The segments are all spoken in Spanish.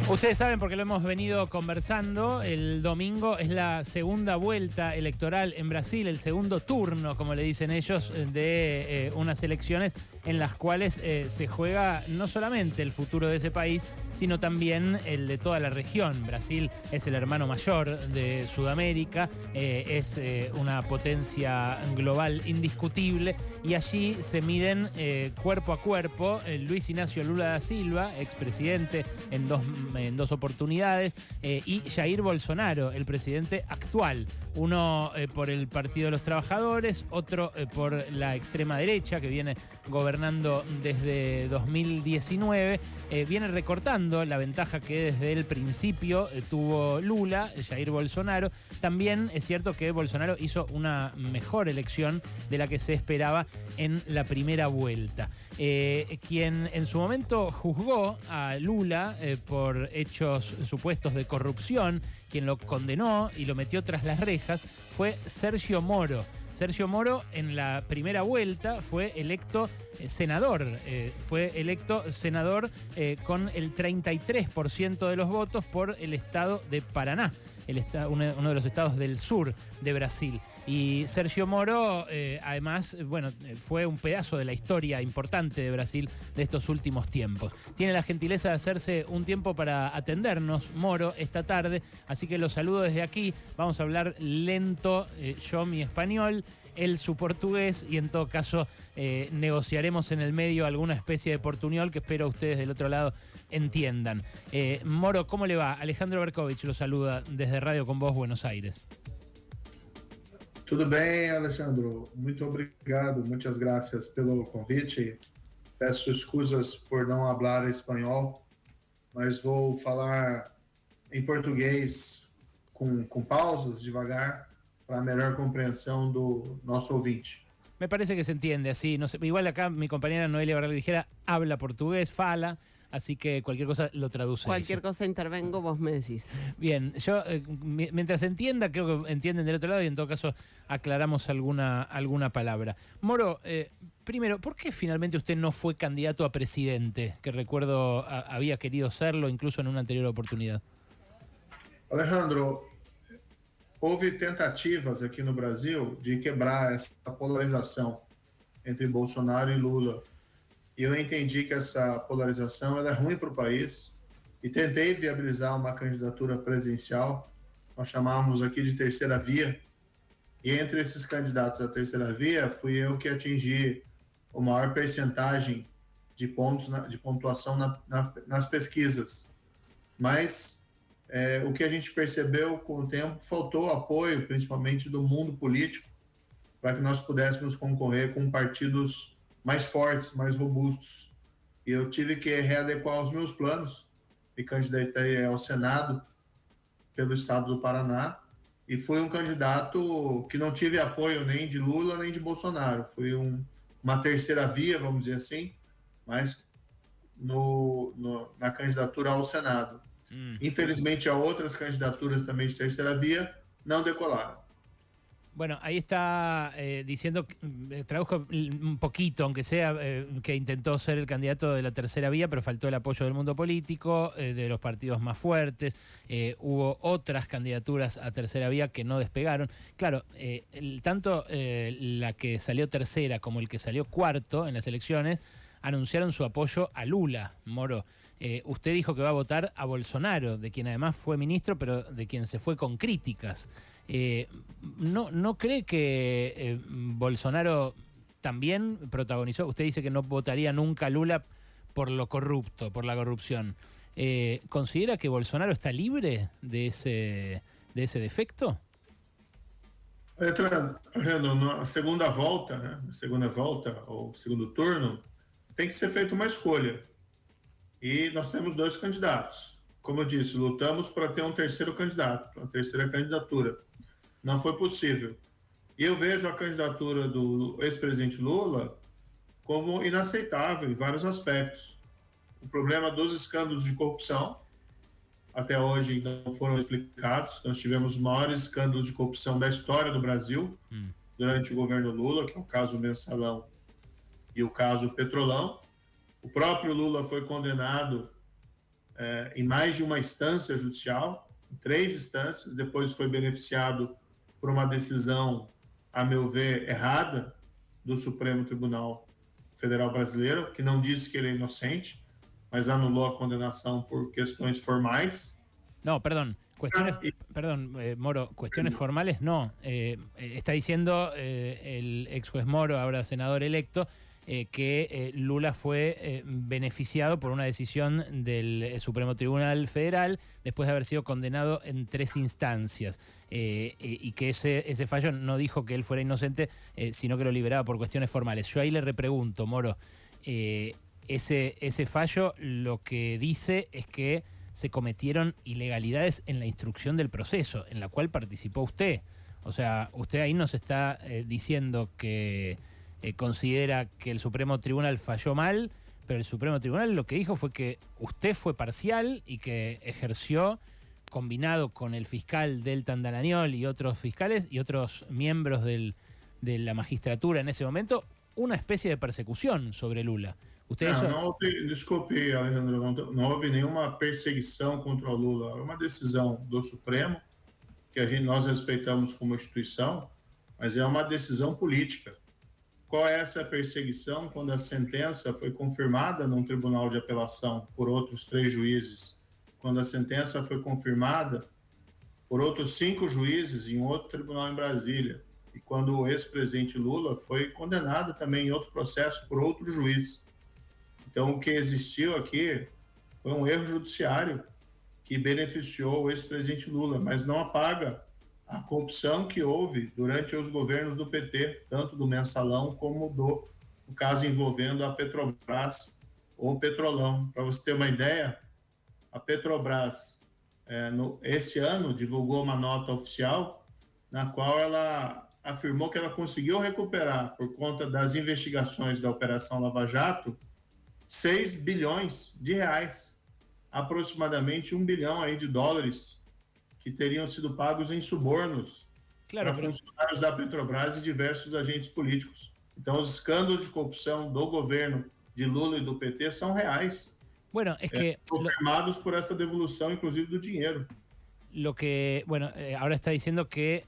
Ustedes saben, porque lo hemos venido conversando, el domingo es la segunda vuelta electoral en Brasil, el segundo turno, como le dicen ellos, de unas elecciones en las cuales se juega no solamente el futuro de ese país, sino también el de toda la región. Brasil es el hermano mayor de Sudamérica, es una potencia global indiscutible, y allí se miden cuerpo a cuerpo Luis Ignacio Lula da Silva, expresidente en dos oportunidades, y Jair Bolsonaro, el presidente actual. Uno por el Partido de los Trabajadores, otro por la extrema derecha, que viene gobernando desde 2019, viene recortando la ventaja que desde el principio tuvo Lula, Jair Bolsonaro. También es cierto que Bolsonaro hizo una mejor elección de la que se esperaba en la primera vuelta. Quien en su momento juzgó a Lula por hechos supuestos de corrupción, quien lo condenó y lo metió tras las rejas, fue Sergio Moro. Sergio Moro en la primera vuelta fue electo senador. Con el 33% de los votos por el estado de Paraná, uno de los estados del sur de Brasil. Y Sergio Moro, además, fue un pedazo de la historia importante de Brasil de estos últimos tiempos. Tiene la gentileza de hacerse un tiempo para atendernos, Moro, esta tarde, así que lo saludo desde aquí. Vamos a hablar lento, yo mi español, él su portugués, y en todo caso negociaremos en el medio alguna especie de portuñol que espero ustedes del otro lado entiendan. Moro, ¿cómo le va? Alejandro Berkovich lo saluda desde Radio Con Voz, Buenos Aires. Tudo bem, Alexandro? Muito obrigado, muitas gracias pelo convite. Peço excusas por não falar espanhol, mas vou falar em português com pausas, devagar, para melhor compreensão do nosso ouvinte. Me parece que se entiende así. No sé, igual acá mi compañera Noelia Barral Ligera habla portugués, fala, así que cualquier cosa lo traduce. Cualquier cosa intervengo, vos me decís. Bien, yo mientras entienda, creo que entienden del otro lado, y en todo caso aclaramos alguna palabra. Moro, primero, ¿por qué finalmente usted no fue candidato a presidente? Que recuerdo había querido serlo incluso en una anterior oportunidad. Alejandro, houve tentativas aqui no Brasil de quebrar essa polarização entre Bolsonaro e Lula. E eu entendi que essa polarização ela é ruim para o país e tentei viabilizar uma candidatura presidencial. Nós chamamos aqui de terceira via. E entre esses candidatos da terceira via, fui eu que atingi a maior percentagem de pontos de pontuação nas pesquisas. Mas o que a gente percebeu com o tempo, faltou apoio, principalmente do mundo político, para que nós pudéssemos concorrer com partidos mais fortes, mais robustos. E eu tive que readequar os meus planos. Me candidatei ao Senado pelo estado do Paraná e fui um candidato que não tive apoio nem de Lula nem de Bolsonaro. Fui uma terceira via, vamos dizer assim, mas na candidatura ao Senado. Infelizmente, otras candidaturas también de tercera vía no decolaron. Bueno, ahí está diciendo, tradujo un poquito, aunque sea que intentó ser el candidato de la tercera vía, pero faltó el apoyo del mundo político, de los partidos más fuertes. Hubo otras candidaturas a tercera vía que no despegaron. Claro, tanto la que salió tercera como el que salió cuarto en las elecciones anunciaron su apoyo a Lula, Moro. Usted dijo que va a votar a Bolsonaro, de quien además fue ministro, pero de quien se fue con críticas. ¿No cree que Bolsonaro también protagonizó? Usted dice que no votaría nunca a Lula por lo corrupto, por la corrupción. ¿Considera que Bolsonaro está libre de ese defecto? Na segunda volta, né? Na segunda volta, ou segundo turno, tem que ser feita uma escolha. E nós temos dois candidatos. Como eu disse, lutamos para ter um terceiro candidato, uma terceira candidatura. Não foi possível. E eu vejo a candidatura do ex-presidente Lula como inaceitável em vários aspectos. O problema dos escândalos de corrupção, até hoje não foram explicados. Nós tivemos os maiores escândalos de corrupção da história do Brasil durante o governo Lula, que é o caso Mensalão e o caso Petrolão. O próprio Lula foi condenado em mais de uma instância judicial, em 3 instâncias, depois foi beneficiado por uma decisão, a meu ver, errada do Supremo Tribunal Federal Brasileiro, que não disse que ele é inocente, mas anulou a condenação por questões formais. No, perdón. Moro, cuestiones formales no. Está diciendo el ex juez Moro, ahora senador electo, que Lula fue beneficiado por una decisión del Supremo Tribunal Federal después de haber sido condenado en 3 instancias. Y que ese fallo no dijo que él fuera inocente, sino que lo liberaba por cuestiones formales. Yo ahí le repregunto, Moro, ese fallo lo que dice es que se cometieron ilegalidades en la instrucción del proceso, en la cual participó usted. O sea, usted ahí nos está diciendo que considera que el Supremo Tribunal falló mal, pero el Supremo Tribunal lo que dijo fue que usted fue parcial y que ejerció, combinado con el fiscal Deltan Dallagnol y otros fiscales y otros miembros de la magistratura en ese momento, una especie de persecución sobre Lula. Usted Desculpe, Alejandro, não houve nenhuma perseguição contra o Lula. É uma decisão do Supremo, que nós respeitamos como instituição, mas é uma decisão política. Qual é essa perseguição? Quando a sentença foi confirmada num tribunal de apelação por outros 3 juízes, quando a sentença foi confirmada por outros 5 juízes em outro tribunal em Brasília, e quando o ex-presidente Lula foi condenado também em outro processo por outro juiz. Então, o que existiu aqui foi um erro judiciário que beneficiou o ex-presidente Lula, mas não apaga a corrupção que houve durante os governos do PT, tanto do Mensalão como do caso envolvendo a Petrobras ou Petrolão. Para você ter uma ideia, a Petrobras, esse ano, divulgou uma nota oficial na qual ela afirmou que ela conseguiu recuperar, por conta das investigações da Operação Lava Jato, 6 bilhões de reais, aproximadamente 1 bilhão aí de dólares, que teriam sido pagos em subornos para funcionários da Petrobras e diversos agentes políticos. Então, os escândalos de corrupção do governo de Lula e do PT são reais. Bueno, es que confirmados por essa devolução, inclusive, do dinheiro. Lo que, ahora está diciendo que...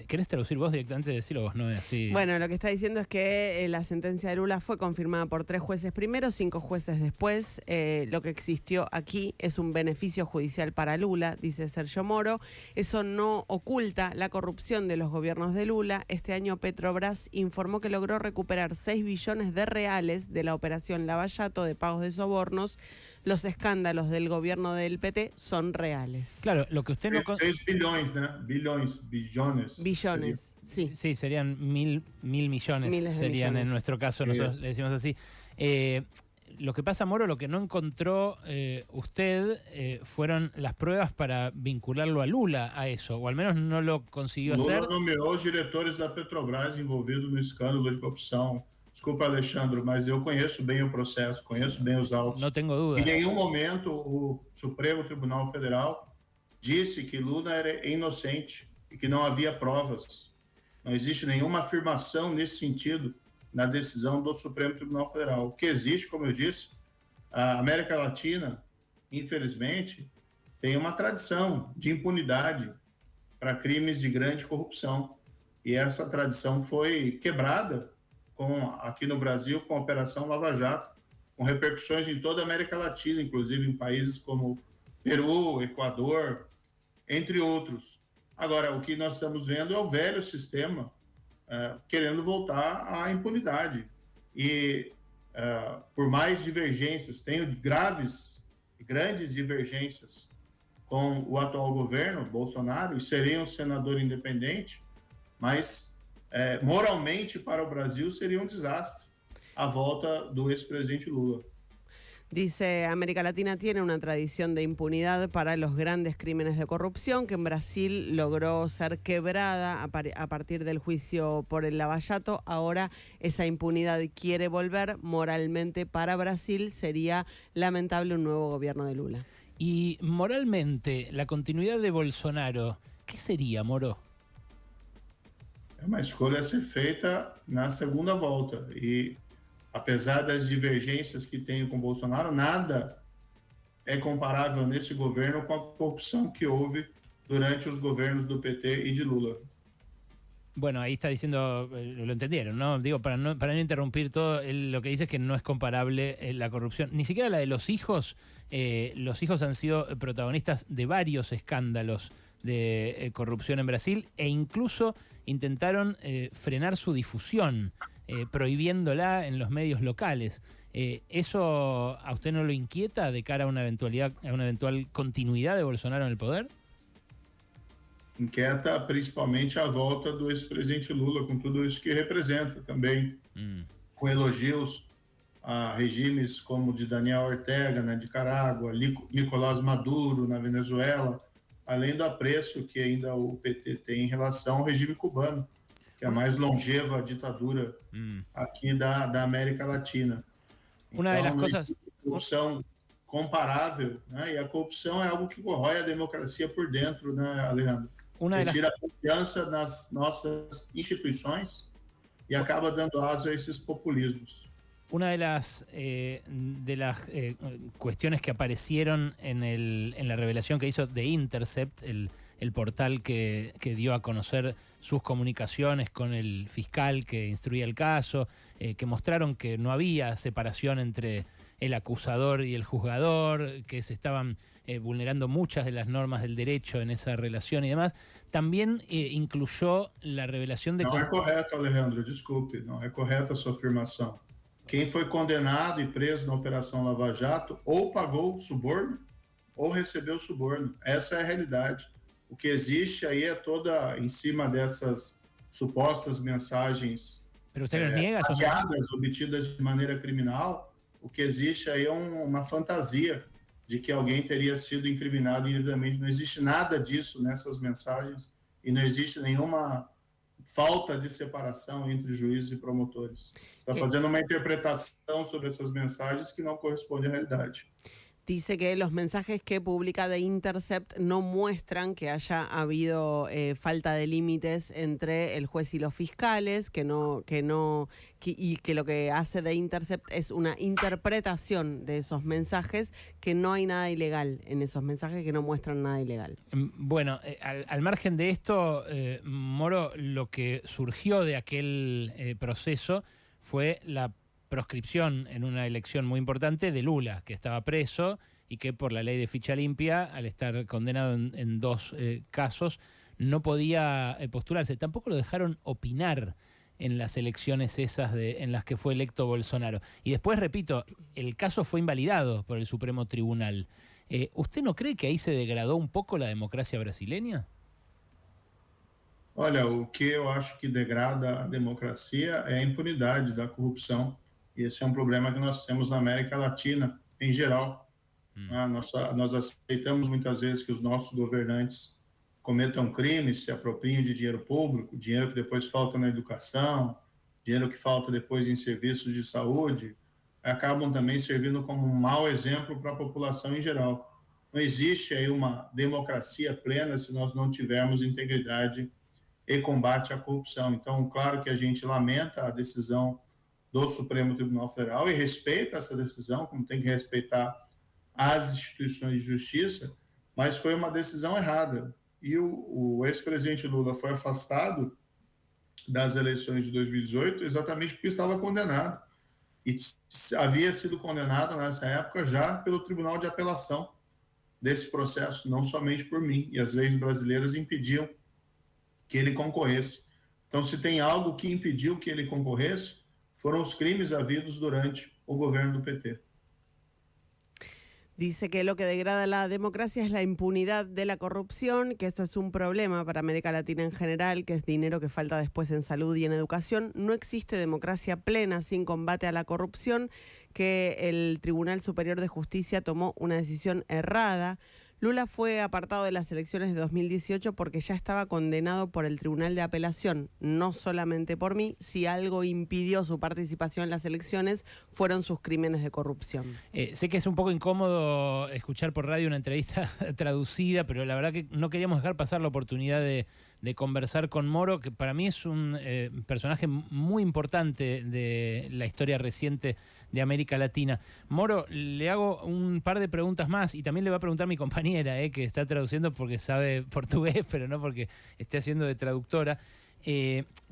¿Querés traducir vos directamente? Decirlo vos, no es así. Bueno, lo que está diciendo es que la sentencia de Lula fue confirmada por 3 jueces primero, 5 jueces después. Lo que existió aquí es un beneficio judicial para Lula, dice Sergio Moro. Eso no oculta la corrupción de los gobiernos de Lula. Este año Petrobras informó que logró recuperar 6 billones de reales de la operación Lava Jato de pagos de sobornos. Los escándalos del gobierno del PT son reales. Claro, lo que usted no... 6 bilhões, ¿no? Billones. Billones, sí. Sí, serían mil millones. Miles de serían millones. En nuestro caso, nosotros le decimos así. Lo que pasa, Moro, lo que no encontró usted fueron las pruebas para vincularlo a Lula a eso, o al menos no lo consiguió hacer. Lula nomeou os diretores da Petrobras envolvidos no escândalo de corrupção. Desculpa, Alexandre, mas eu conheço bem o processo, conheço bem os autos. Não tenho dúvida. Em nenhum momento o Supremo Tribunal Federal disse que Lula era inocente e que não havia provas. Não existe nenhuma afirmação nesse sentido na decisão do Supremo Tribunal Federal. O que existe, como eu disse, a América Latina, infelizmente, tem uma tradição de impunidade para crimes de grande corrupção. E essa tradição foi quebrada aqui no Brasil com a Operação Lava Jato, com repercussões em toda a América Latina, inclusive em países como Peru, Equador, entre outros. Agora, o que nós estamos vendo é o velho sistema querendo voltar à impunidade. E por mais divergências, tenho grandes divergências com o atual governo, Bolsonaro, e seria um senador independente, mas moralmente para o Brasil seria um desastre a volta do ex-presidente Lula. Dice, América Latina tiene una tradición de impunidad para los grandes crímenes de corrupción que en Brasil logró ser quebrada a partir del juicio por el Lava Jato. Ahora esa impunidad quiere volver. Moralmente para Brasil sería lamentable un nuevo gobierno de Lula. Y moralmente, la continuidad de Bolsonaro, ¿qué sería, Moro? É uma escolha a ser feita na segunda volta. E apesar das divergências que tenho com Bolsonaro, nada é comparável nesse governo com a corrupção que houve durante os governos do PT y de Lula. Bueno, ahí está diciendo, lo entendieron, ¿no? Digo, para no interrumpir todo, él lo que dice es que no es comparable la corrupción, ni siquiera la de los hijos. Los hijos han sido protagonistas de varios escándalos de corrupción en Brasil e incluso intentaron frenar su difusión, prohibiéndola en los medios locales. ¿Eso a usted no lo inquieta de cara a una eventual continuidad de Bolsonaro en el poder? Inquieta principalmente a volta do ex-presidente Lula, com tudo isso que representa também, com elogios a regimes como o de Daniel Ortega na Nicarágua, Nicolás Maduro na Venezuela, além do apreço que ainda o PT tem em relação ao regime cubano, que é a mais longeva ditadura aqui da América Latina. Una de las cosas... Corrupção comparável, né? E a corrupção é algo que corrói a democracia por dentro, né, Alejandro? Tira a confiança nas nossas instituições e acaba dando aso a esses populismos. Una de las cuestiones que aparecieron en la revelación que hizo The Intercept, el portal que dio a conocer sus comunicaciones con el fiscal que instruía el caso, que mostraron que no había separación entre el acusador y el juzgador, que se estaban vulnerando muchas de las normas del derecho en esa relación y demás, también incluyó la revelación de... Não é correto, Alejandro, desculpe, não é correta a sua afirmação. Quem foi condenado e preso na Operação Lava Jato ou pagou suborno ou recebeu suborno. Essa é a realidade. O que existe aí é toda em cima dessas supostas mensagens hackeadas, obtidas de maneira criminal. O que existe aí é uma fantasia de que alguém teria sido incriminado indevidamente. Não existe nada disso nessas mensagens e não existe nenhuma falta de separação entre juízes e promotores. Está fazendo uma interpretação sobre essas mensagens que não corresponde à realidade. Dice que los mensajes que publica The Intercept no muestran que haya habido falta de límites entre el juez y los fiscales, y que lo que hace The Intercept es una interpretación de esos mensajes, que no hay nada ilegal en esos mensajes, que no muestran nada ilegal. Bueno, al margen de esto, Moro, lo que surgió de aquel proceso fue la proscripción en una elección muy importante de Lula, que estaba preso y que por la ley de ficha limpia, al estar condenado en dos casos, no podía postularse. Tampoco lo dejaron opinar en las elecciones esas en las que fue electo Bolsonaro. Y después, repito, el caso fue invalidado por el Supremo Tribunal. ¿Usted no cree que ahí se degradó un poco la democracia brasileña? Olha, o que eu acho que degrada a democracia é a impunidade da corrupção. E esse é um problema que nós temos na América Latina, em geral. Nós aceitamos muitas vezes que os nossos governantes cometam crimes, se apropriem de dinheiro público, dinheiro que depois falta na educação, dinheiro que falta depois em serviços de saúde, acabam também servindo como um mau exemplo para a população em geral. Não existe aí uma democracia plena se nós não tivermos integridade e combate à corrupção. Então, claro que a gente lamenta a decisão do Supremo Tribunal Federal e respeita essa decisão, como tem que respeitar as instituições de justiça, mas foi uma decisão errada. E o ex-presidente Lula foi afastado das eleições de 2018 exatamente porque estava condenado. E havia sido condenado nessa época já pelo Tribunal de Apelação desse processo, não somente por mim. E as leis brasileiras impediam que ele concorresse. Então, se tem algo que impediu que ele concorresse, foram os crimes habidos durante o gobierno del PT. Dice que lo que degrada la democracia es la impunidad de la corrupción, que esto es un problema para América Latina en general, que es dinero que falta después en salud y en educación. No existe democracia plena sin combate a la corrupción, que el Tribunal Superior de Justicia tomó una decisión errada. Lula fue apartado de las elecciones de 2018 porque ya estaba condenado por el Tribunal de Apelación, no solamente por mí. Si algo impidió su participación en las elecciones, fueron sus crímenes de corrupción. Sé que es un poco incómodo escuchar por radio una entrevista traducida, pero la verdad que no queríamos dejar pasar la oportunidad de de conversar con Moro, que para mí es un personaje muy importante de la historia reciente de América Latina. Moro, le hago un par de preguntas más y también le va a preguntar a mi compañera, que está traduciendo porque sabe portugués, pero no porque esté haciendo de traductora.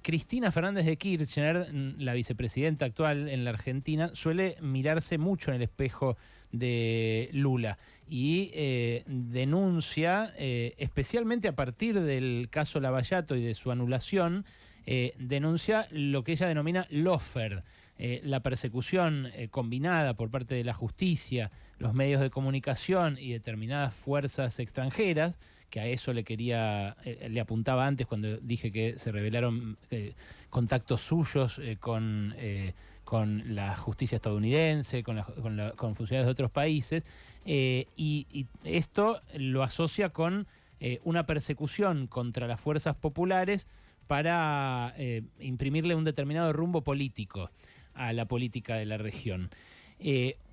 Cristina Fernández de Kirchner, la vicepresidenta actual en la Argentina, suele mirarse mucho en el espejo de Lula y denuncia, especialmente a partir del caso Lavallato y de su anulación, denuncia lo que ella denomina lawfare, la persecución combinada por parte de la justicia, los medios de comunicación y determinadas fuerzas extranjeras, que a eso le apuntaba antes cuando dije que se revelaron contactos suyos con la justicia estadounidense, con funcionarios de otros países, y esto lo asocia con una persecución contra las fuerzas populares para imprimirle un determinado rumbo político a la política de la región.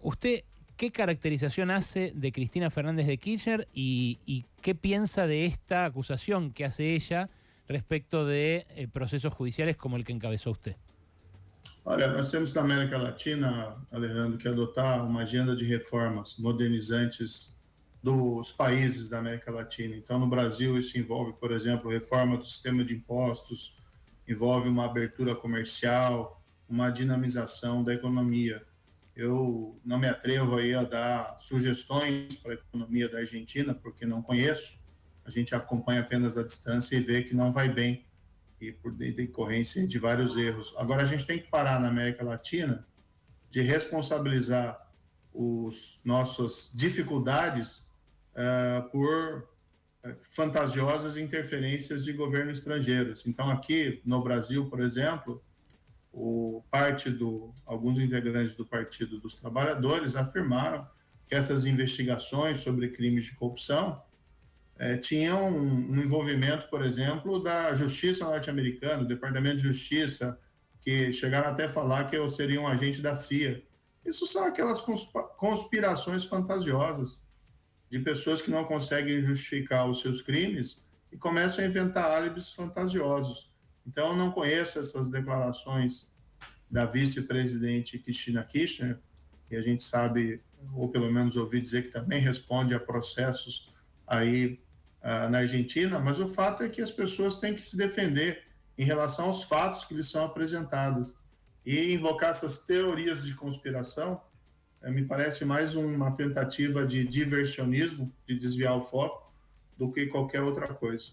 ¿Usted qué caracterización hace de Cristina Fernández de Kirchner y qué piensa de esta acusación que hace ella respecto de procesos judiciales como el que encabezó usted? Olha, nós temos na América Latina, Alejandro, que adotar uma agenda de reformas modernizantes dos países da América Latina. Então, no Brasil, isso envolve, por exemplo, reforma do sistema de impostos, envolve uma abertura comercial, uma dinamização da economia. Eu não me atrevo aí a dar sugestões para a economia da Argentina, porque não conheço. A gente acompanha apenas a distância e vê que não vai bem, e por decorrência de vários erros. Agora, a gente tem que parar na América Latina de responsabilizar as nossas dificuldades por fantasiosas interferências de governos estrangeiros. Então, aqui no Brasil, por exemplo, alguns integrantes do Partido dos Trabalhadores afirmaram que essas investigações sobre crimes de corrupção tinham um envolvimento, por exemplo, da Justiça norte-americana, do Departamento de Justiça, que chegaram até a falar que eu seria um agente da CIA. Isso são aquelas conspirações fantasiosas de pessoas que não conseguem justificar os seus crimes e começam a inventar álibis fantasiosos. Então, eu não conheço essas declarações da vice-presidente Cristina Kirchner, que a gente sabe, ou pelo menos ouvi dizer que também responde a processos aí na Argentina, mas o fato é que as pessoas têm que se defender em relação aos fatos que lhes são apresentados. E invocar essas teorias de conspiração me parece mais uma tentativa de diversionismo, de desviar o foco, do que qualquer outra coisa.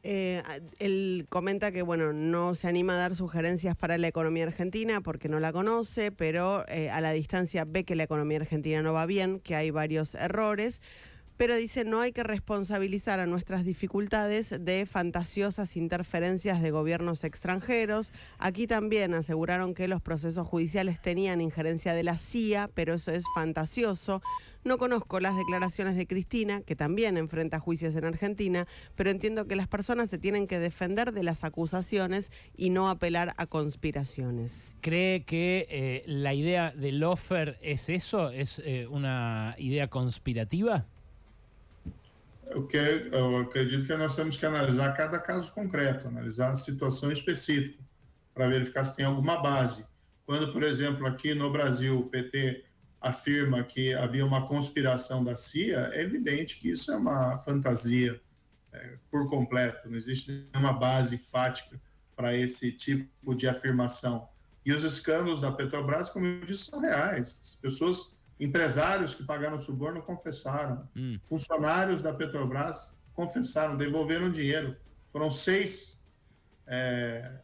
Él comenta que, bueno, no se anima a dar sugerencias para la economía argentina porque no la conoce, pero a la distancia ve que la economía argentina no va bien, que hay varios errores, pero dice no hay que responsabilizar a nuestras dificultades de fantasiosas interferencias de gobiernos extranjeros. Aquí también aseguraron que los procesos judiciales tenían injerencia de la CIA, pero eso es fantasioso. No conozco las declaraciones de Cristina, que también enfrenta juicios en Argentina, pero entiendo que las personas se tienen que defender de las acusaciones y no apelar a conspiraciones. ¿Cree que la idea de lawfare es eso? ¿Es una idea conspirativa? Eu acredito que nós temos que analisar cada caso concreto, analisar a situação específica, para verificar se tem alguma base. Quando, por exemplo, aqui no Brasil, o PT afirma que havia uma conspiração da CIA, é evidente que isso é uma fantasia por completo, não existe nenhuma base fática para esse tipo de afirmação. E os escândalos da Petrobras, como eu disse, são reais. As pessoas, empresários que pagaram suborno confessaram, funcionários da Petrobras confessaram, devolveram dinheiro. Foram 6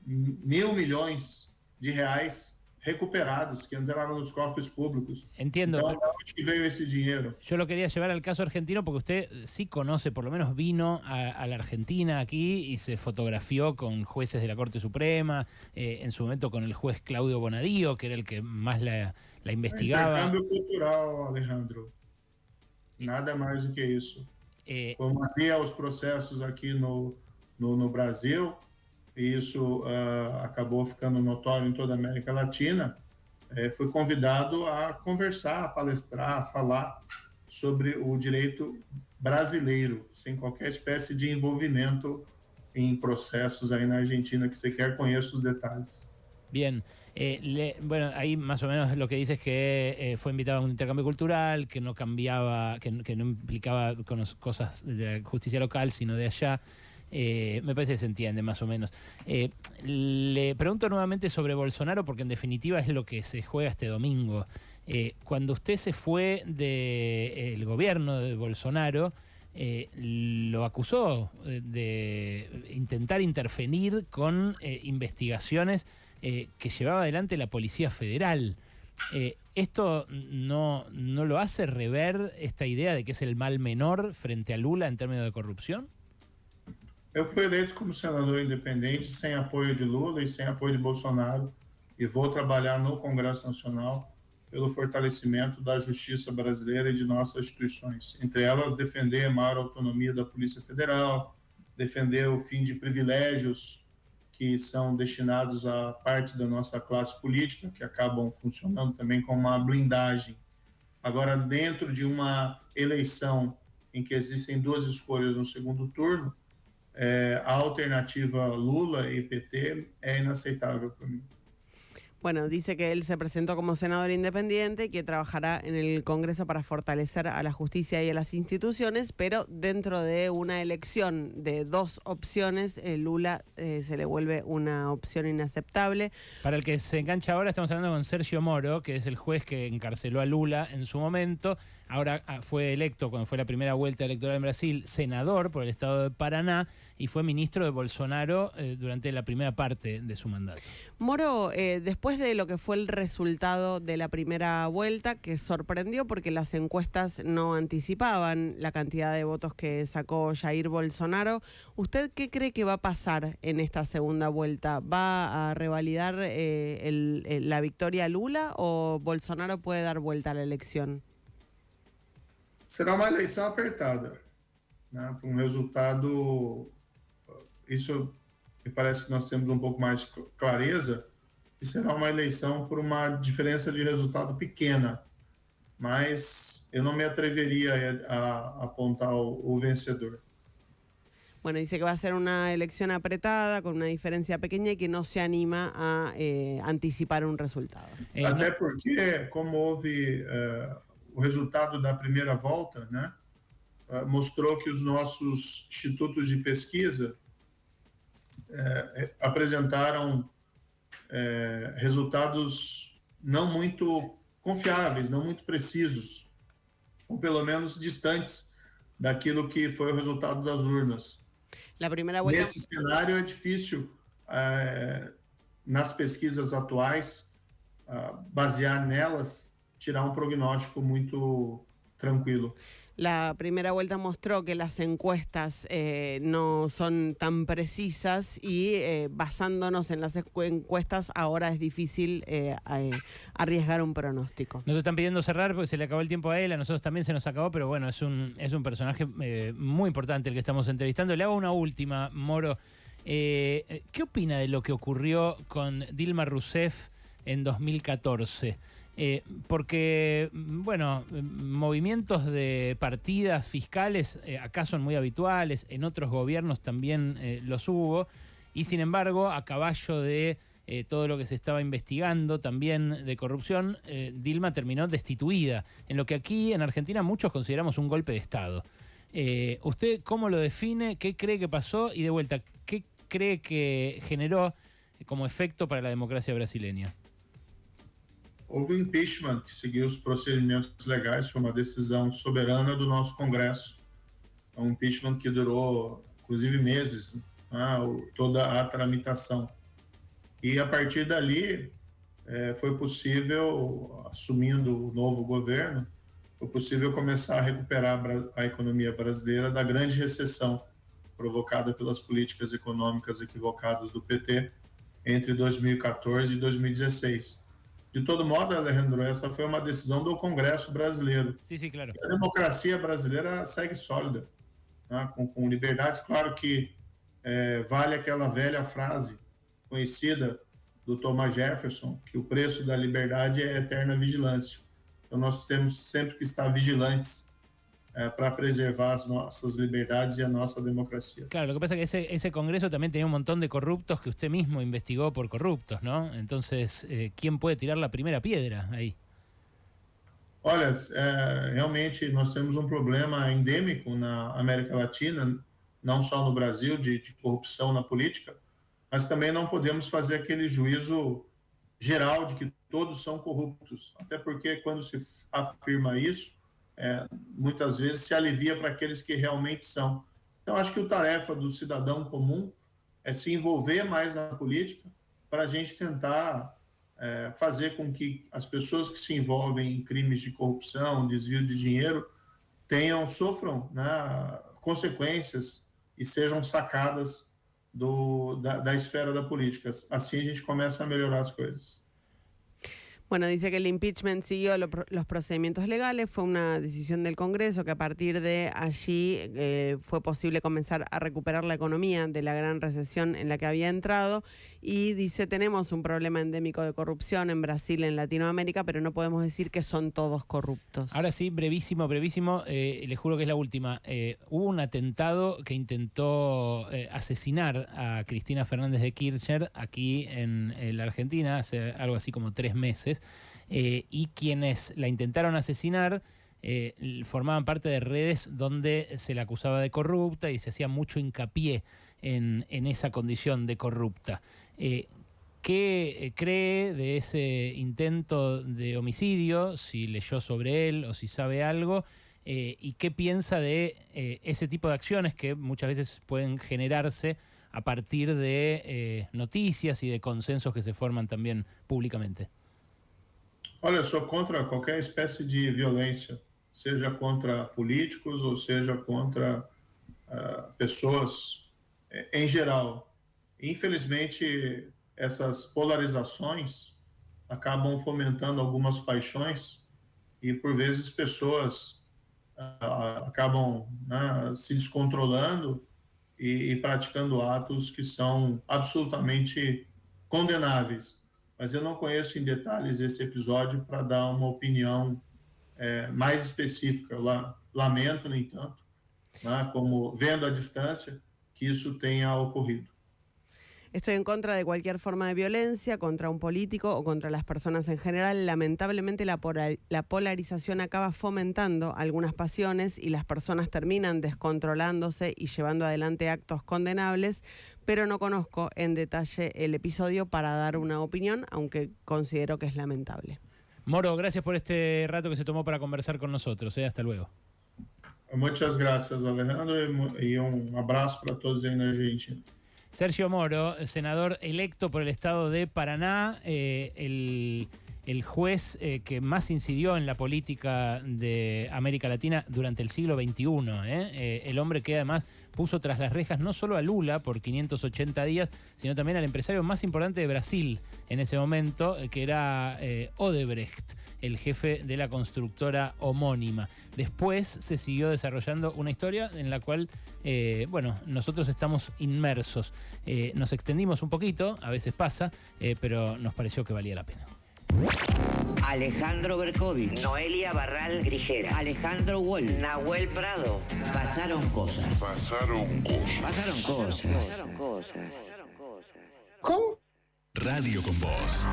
mil milhões de reais recuperados que entraron en los cofres públicos. Entiendo. Entonces, ¿de dónde veio ese dinero? Yo lo quería llevar al caso argentino porque usted sí conoce, por lo menos vino a la Argentina aquí y se fotografió con jueces de la Corte Suprema, en su momento con el juez Claudio Bonadío, que era el que más la investigaba. Intercâmbio cultural, Alejandro. Nada mais do que isso. Como havia os processos aqui no Brasil, e isso acabou ficando notório em toda a América Latina, fui convidado a conversar, a palestrar, a falar sobre o direito brasileiro, sem qualquer espécie de envolvimento em processos aí na Argentina que sequer conheço os detalles. Bien, bueno, ahí más o menos lo que dice es que fue invitado a un intercambio cultural, que no cambiaba, que no implicaba cosas de la justicia local, sino de allá. Me parece que se entiende más o menos. Le pregunto nuevamente sobre Bolsonaro, porque en definitiva es lo que se juega este domingo. Cuando usted se fue del gobierno de Bolsonaro, lo acusó de intentar intervenir con investigaciones que llevaba adelante la Policía Federal. ¿Esto no lo hace rever esta idea de que es el mal menor frente a Lula en términos de corrupción? Eu fui eleito como senador independente, sem apoio de Lula e sem apoio de Bolsonaro, e vou trabalhar no Congresso Nacional pelo fortalecimento da justiça brasileira e de nossas instituições. Entre elas, defender a maior autonomia da Polícia Federal, defender o fim de privilégios que são destinados a parte da nossa classe política, que acabam funcionando também como uma blindagem. Agora, dentro de uma eleição em que existem duas escolhas no segundo turno, a alternativa Lula y PT es inaceptable para mí. Bueno, dice que él se presentó como senador independiente y que trabajará en el Congreso para fortalecer a la justicia y a las instituciones, pero dentro de una elección de dos opciones, Lula se le vuelve una opción inaceptable. Para el que se engancha ahora, estamos hablando con Sergio Moro, que es el juez que encarceló a Lula en su momento. Ahora fue electo, cuando fue la primera vuelta electoral en Brasil, senador por el estado de Paraná y fue ministro de Bolsonaro durante la primera parte de su mandato. Moro, después de lo que fue el resultado de la primera vuelta, que sorprendió porque las encuestas no anticipaban la cantidad de votos que sacó Jair Bolsonaro, ¿usted qué cree que va a pasar en esta segunda vuelta? ¿Va a revalidar la victoria a Lula o Bolsonaro puede dar vuelta a la elección? Será uma eleição apertada, né? Um resultado, isso me parece que nós temos um pouco mais de clareza, que será uma eleição por uma diferença de resultado pequena, mas eu não me atreveria a apontar o vencedor. Bueno, dice que va a ser una elección apretada, con una diferencia pequeña y que no se anima a anticipar un resultado. Até porque, como houve o resultado da primeira volta, né, mostrou que os nossos institutos de pesquisa apresentaram resultados não muito confiáveis, não muito precisos, ou pelo menos distantes daquilo que foi o resultado das urnas. La primera vuelta... Nesse cenário é difícil, nas pesquisas atuais, basear nelas, tirar un prognóstico muy tranquilo. La primera vuelta mostró que las encuestas no son tan precisas y basándonos en las encuestas ahora es difícil arriesgar un pronóstico. Nos están pidiendo cerrar porque se le acabó el tiempo a él, a nosotros también se nos acabó, pero bueno, es un personaje muy importante el que estamos entrevistando. Le hago una última, Moro. ¿Qué opina de lo que ocurrió con Dilma Rousseff en 2014? Porque, bueno, movimientos de partidas fiscales acá son muy habituales, en otros gobiernos también los hubo, y sin embargo, a caballo de todo lo que se estaba investigando también de corrupción, Dilma terminó destituida, en lo que aquí en Argentina muchos consideramos un golpe de Estado. ¿Usted cómo lo define? ¿Qué cree que pasó? Y de vuelta, ¿qué cree que generó como efecto para la democracia brasileña? Houve um impeachment que seguiu os procedimentos legais, foi uma decisão soberana do nosso Congresso. É um impeachment que durou, inclusive, meses, né, toda a tramitação. E, a partir dali, foi possível, assumindo o novo governo, foi possível começar a recuperar a economia brasileira da grande recessão provocada pelas políticas econômicas equivocadas do PT entre 2014 e 2016. De todo modo, Alejandro, essa foi uma decisão do Congresso brasileiro. Sim, claro. A democracia brasileira segue sólida, né, com liberdades. Claro que vale aquela velha frase conhecida do Thomas Jefferson, que o preço da liberdade é eterna vigilância. Então, nós temos sempre que estar vigilantes para preservar as nossas liberdades e a nossa democracia. Claro, lo que pasa es que ese Congreso también tenía un montón de corruptos que usted mismo investigó por corruptos, ¿no? Entonces, ¿quién puede tirar la primera piedra ahí? Olha, realmente nós temos problema endêmico na América Latina, não só no Brasil, de corrupção na política, mas também não podemos fazer aquele juízo geral de que todos são corruptos. Até porque quando se afirma isso, muitas vezes se alivia para aqueles que realmente são. Então, acho que a tarefa do cidadão comum é se envolver mais na política para a gente tentar fazer com que as pessoas que se envolvem em crimes de corrupção, desvio de dinheiro, sofram, né, consequências e sejam sacadas da esfera da política. Assim a gente começa a melhorar as coisas. Bueno, dice que el impeachment siguió los procedimientos legales, fue una decisión del Congreso que a partir de allí fue posible comenzar a recuperar la economía de la gran recesión en la que había entrado, y dice, tenemos un problema endémico de corrupción en Brasil, en Latinoamérica, pero no podemos decir que son todos corruptos. Ahora sí, brevísimo, les juro que es la última. Hubo un atentado que intentó asesinar a Cristina Fernández de Kirchner aquí en la Argentina hace algo así como 3 meses. Y quienes la intentaron asesinar formaban parte de redes donde se la acusaba de corrupta y se hacía mucho hincapié en esa condición de corrupta. ¿Qué cree de ese intento de homicidio? Si leyó sobre él o si sabe algo, y qué piensa de ese tipo de acciones que muchas veces pueden generarse a partir de noticias y de consensos que se forman también públicamente. Olha, eu sou contra qualquer espécie de violência, seja contra políticos ou seja contra pessoas em geral. Infelizmente, essas polarizações acabam fomentando algumas paixões e, por vezes, pessoas acabam, né, se descontrolando e praticando atos que são absolutamente condenáveis. Mas eu não conheço em detalhes esse episódio para dar uma opinião mais específica. Eu lamento, no entanto, né, como vendo à distância, que isso tenha ocorrido. Estoy en contra de cualquier forma de violencia contra un político o contra las personas en general. Lamentablemente la polarización acaba fomentando algunas pasiones y las personas terminan descontrolándose y llevando adelante actos condenables, pero no conozco en detalle el episodio para dar una opinión, aunque considero que es lamentable. Moro, gracias por este rato que se tomó para conversar con nosotros. Hasta luego. Muchas gracias, Alejandro, y un abrazo para todos ahí en Argentina. Sergio Moro, senador electo por el estado de Paraná, el juez que más incidió en la política de América Latina durante el siglo XXI. El hombre que además puso tras las rejas no solo a Lula por 580 días, sino también al empresario más importante de Brasil en ese momento, que era Odebrecht, el jefe de la constructora homónima. Después se siguió desarrollando una historia en la cual, nosotros estamos inmersos. Nos extendimos un poquito, a veces pasa, pero nos pareció que valía la pena. Alejandro Berkovich, Noelia Barral Grijera, Alejandro Wall, Nahuel Prado. Pasaron cosas. Pasaron cosas. ¿Cómo? Radio con Voz.